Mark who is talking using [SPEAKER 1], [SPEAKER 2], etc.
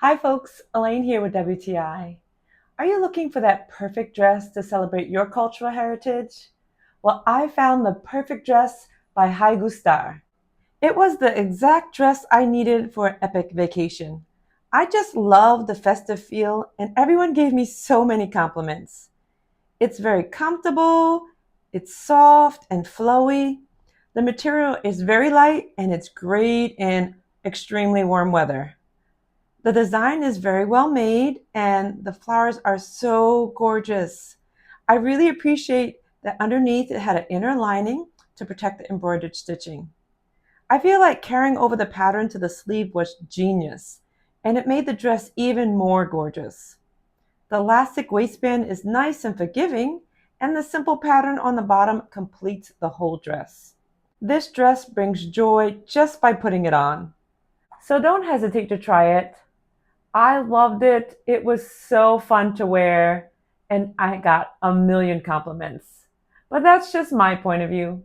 [SPEAKER 1] Hi folks, Elaine here with WTI. Are you looking for that perfect dress to celebrate your cultural heritage? Well, I found the perfect dress by Higustar. It was the exact dress I needed for an epic vacation. I just love the festive feel and everyone gave me so many compliments. It's very comfortable, it's soft and flowy. The material is very light and it's great in extremely warm weather. The design is very well made and the flowers are so gorgeous. I really appreciate that underneath it had an inner lining to protect the embroidered stitching. I feel like carrying over the pattern to the sleeve was genius, and it made the dress even more gorgeous. The elastic waistband is nice and forgiving, and the simple pattern on the bottom completes the whole dress. This dress brings joy just by putting it on. So don't hesitate to try it. I loved it. It was so fun to wear, and I got a million compliments. But that's just my point of view.